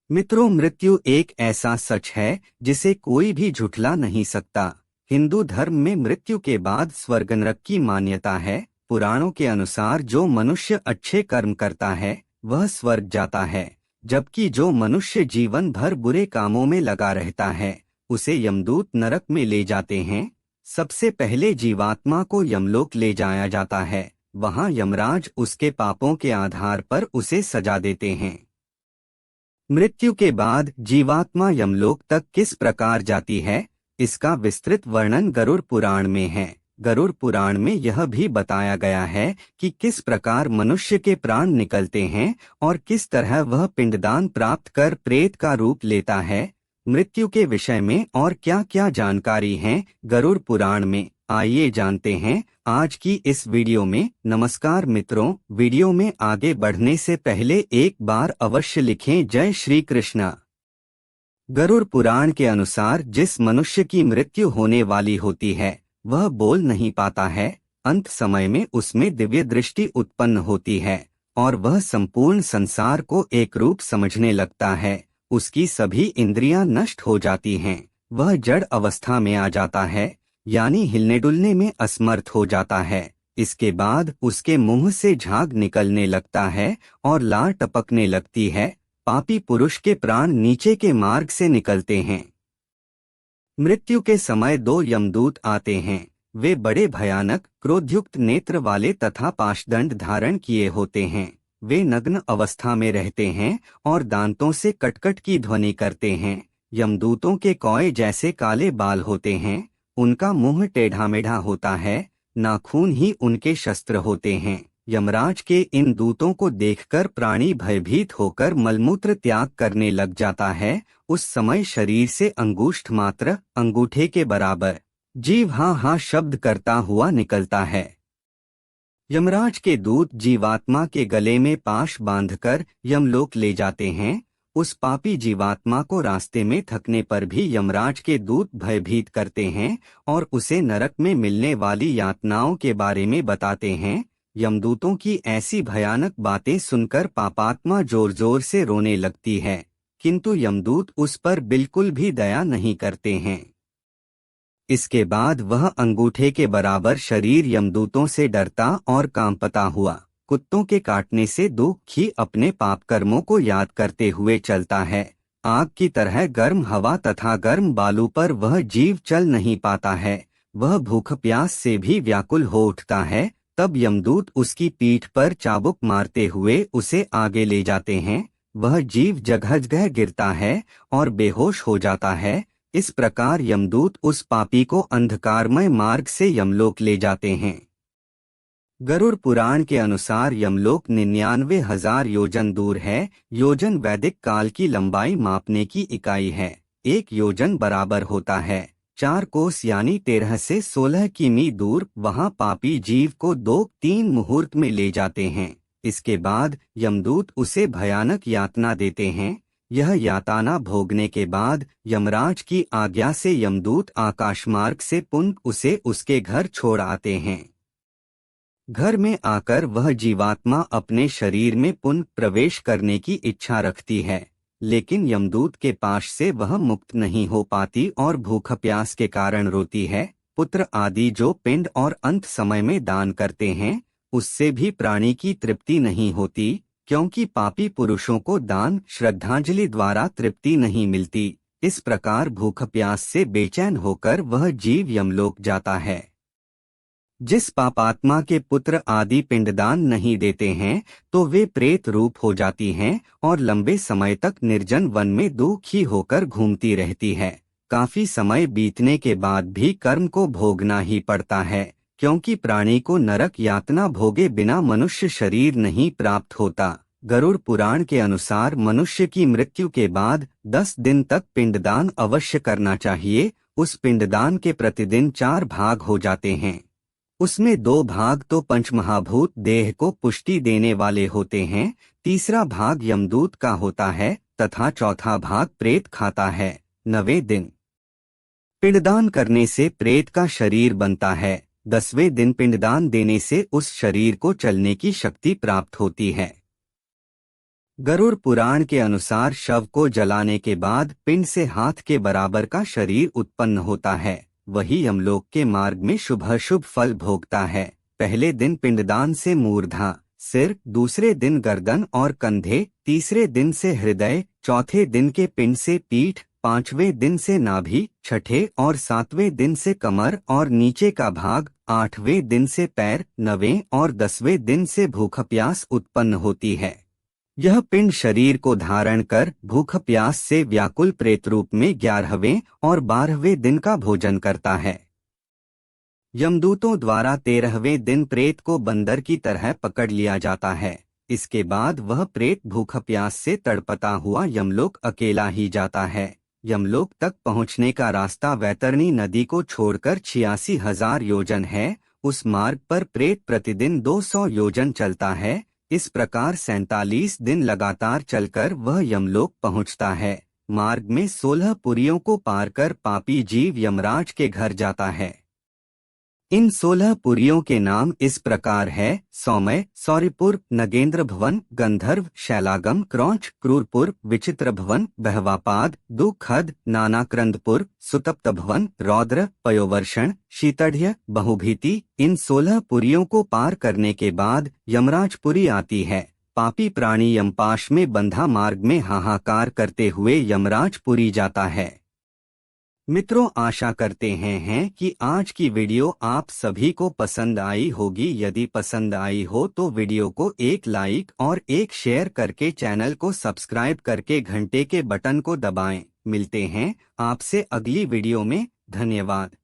मित्रों, मृत्यु एक ऐसा सच है जिसे कोई भी झुठला नहीं सकता। हिंदू धर्म में मृत्यु के बाद स्वर्ग नरक की मान्यता है। पुराणों के अनुसार जो मनुष्य अच्छे कर्म करता है वह स्वर्ग जाता है, जबकि जो मनुष्य जीवन भर बुरे कामों में लगा रहता है उसे यमदूत नरक में ले जाते हैं। सबसे पहले जीवात्मा को यमलोक ले जाया जाता है। वहां यमराज उसके पापों के आधार पर उसे सजा देते हैं। मृत्यु के बाद जीवात्मा यमलोक तक किस प्रकार जाती है, इसका विस्तृत वर्णन गरुड़ पुराण में है। गरुड़ पुराण में यह भी बताया गया है कि किस प्रकार मनुष्य के प्राण निकलते हैं और किस तरह वह पिंडदान प्राप्त कर प्रेत का रूप लेता है। मृत्यु के विषय में और क्या क्या जानकारी है गरुड़ पुराण में, आइए जानते हैं आज की इस वीडियो में। नमस्कार मित्रों, वीडियो में आगे बढ़ने से पहले एक बार अवश्य लिखें जय श्री कृष्ण। गरुड़ पुराण के अनुसार जिस मनुष्य की मृत्यु होने वाली होती है वह बोल नहीं पाता है। अंत समय में उसमें दिव्य दृष्टि उत्पन्न होती है और वह संपूर्ण संसार को एक रूप समझने लगता है। उसकी सभी इंद्रियां नष्ट हो जाती हैं। वह जड़ अवस्था में आ जाता है, यानी हिलने डुलने में असमर्थ हो जाता है। इसके बाद उसके मुंह से झाग निकलने लगता है और लार टपकने लगती है। पापी पुरुष के प्राण नीचे के मार्ग से निकलते हैं। मृत्यु के समय दो यमदूत आते हैं। वे बड़े भयानक क्रोधयुक्त नेत्र वाले तथा पाशदंड धारण किए होते हैं। वे नग्न अवस्था में रहते हैं और दांतों से कटकट की ध्वनि करते हैं। यमदूतों के कौए जैसे काले बाल होते हैं। उनका मुंह टेढ़ा मेढ़ा होता है। नाखून ही उनके शस्त्र होते हैं। यमराज के इन दूतों को देखकर प्राणी भयभीत होकर मलमूत्र त्याग करने लग जाता है। उस समय शरीर से अंगुष्ठ मात्र, अंगूठे के बराबर जीव हाँ हाँ शब्द करता हुआ निकलता है। यमराज के दूत जीवात्मा के गले में पाश बांधकर यमलोक ले जाते हैं। उस पापी जीवात्मा को रास्ते में थकने पर भी यमराज के दूत भयभीत करते हैं और उसे नरक में मिलने वाली यातनाओं के बारे में बताते हैं। यमदूतों की ऐसी भयानक बातें सुनकर पापात्मा जोर जोर से रोने लगती है, किंतु यमदूत उस पर बिल्कुल भी दया नहीं करते हैं। इसके बाद वह अंगूठे के बराबर शरीर यमदूतों से डरता और कांपता हुआ कुत्तों के काटने से दुखी अपने पाप कर्मों को याद करते हुए चलता है। आग की तरह गर्म हवा तथा गर्म बालू पर वह जीव चल नहीं पाता है। वह भूख प्यास से भी व्याकुल हो उठता है। तब यमदूत उसकी पीठ पर चाबुक मारते हुए उसे आगे ले जाते हैं। वह जीव जगह जगह गिरता है और बेहोश हो जाता है। इस प्रकार यमदूत उस पापी को अंधकारमय मार्ग से यमलोक ले जाते हैं। गरुड़ पुराण के अनुसार यमलोक 99,000 योजन दूर है। योजन वैदिक काल की लंबाई मापने की इकाई है। एक योजन बराबर होता है 4 कोस यानी 13 से 16 किमी दूर। वहां पापी जीव को 2-3 मुहूर्त में ले जाते हैं। इसके बाद यमदूत उसे भयानक यातना देते हैं। यह यातना भोगने के बाद यमराज की आज्ञा से यमदूत आकाशमार्ग से पुनः उसे उसके घर छोड़ आते हैं। घर में आकर वह जीवात्मा अपने शरीर में पुनः प्रवेश करने की इच्छा रखती है, लेकिन यमदूत के पाश से वह मुक्त नहीं हो पाती और भूख प्यास के कारण रोती है। पुत्र आदि जो पिंड और अंत समय में दान करते हैं उससे भी प्राणी की तृप्ति नहीं होती, क्योंकि पापी पुरुषों को दान श्रद्धांजलि द्वारा तृप्ति नहीं मिलती। इस प्रकार भूख प्यास से बेचैन होकर वह जीव यमलोक जाता है। जिस पापात्मा के पुत्र आदि पिंडदान नहीं देते हैं तो वे प्रेत रूप हो जाती हैं और लंबे समय तक निर्जन वन में दुखी होकर घूमती रहती है। काफी समय बीतने के बाद भी कर्म को भोगना ही पड़ता है, क्योंकि प्राणी को नरक यातना भोगे बिना मनुष्य शरीर नहीं प्राप्त होता। गरुड़ पुराण के अनुसार मनुष्य की मृत्यु के बाद 10 दिन तक पिंडदान अवश्य करना चाहिए। उस पिंडदान के प्रतिदिन 4 भाग हो जाते हैं। उसमें 2 भाग तो पंचमहाभूत देह को पुष्टि देने वाले होते हैं, तीसरा भाग यमदूत का होता है तथा चौथा भाग प्रेत खाता है। 9वें दिन पिंडदान करने से प्रेत का शरीर बनता है। 10वें दिन पिंडदान देने से उस शरीर को चलने की शक्ति प्राप्त होती है। गरुड़ पुराण के अनुसार शव को जलाने के बाद पिंड से हाथ के बराबर का शरीर उत्पन्न होता है, वही यमलोक के मार्ग में शुभ फल भोगता है। पहले दिन पिंडदान से मूर्धा सिर, दूसरे दिन गर्दन और कंधे, तीसरे दिन से हृदय, चौथे दिन के पिंड से पीठ, पांचवें दिन से नाभि, छठे और सातवें दिन से कमर और नीचे का भाग, आठवें दिन से पैर, नवें और 10वें दिन से भूख प्यास उत्पन्न होती है। यह पिंड शरीर को धारण कर भूख प्यास से व्याकुल प्रेत रूप में 11वें और 12वें दिन का भोजन करता है। यमदूतों द्वारा 13वें दिन प्रेत को बंदर की तरह पकड़ लिया जाता है। इसके बाद वह प्रेत भूख प्यास से तड़पता हुआ यमलोक अकेला ही जाता है। यमलोक तक पहुंचने का रास्ता वैतरणी नदी को छोड़कर 86,000 योजन है। उस मार्ग पर प्रेत प्रतिदिन 200 योजन चलता है। इस प्रकार 47 दिन लगातार चलकर वह यमलोक पहुंचता है। मार्ग में 16 पुरियों को पार कर पापी जीव यमराज के घर जाता है। इन 16 पुरियों के नाम इस प्रकार है: सौम्य, सौरिपुर, नगेंद्र भवन, गंधर्व, शैलागम, क्रौंच, क्रूरपुर, विचित्र भवन, बहवापाद, दुखद, नानाक्रंदपुर, सुतप्त भवन, रौद्र, पयोवर्षण, शीतढ़्य, बहुभीति। इन 16 पुरियों को पार करने के बाद यमराजपुरी आती है। पापी प्राणी यमपाश में बंधा मार्ग में हाहाकार करते हुए यमराजपुरी जाता है। मित्रों, आशा करते हैं कि आज की वीडियो आप सभी को पसंद आई होगी। यदि पसंद आई हो तो वीडियो को एक लाइक और एक शेयर करके चैनल को सब्सक्राइब करके घंटे के बटन को दबाएं। मिलते हैं आपसे अगली वीडियो में। धन्यवाद।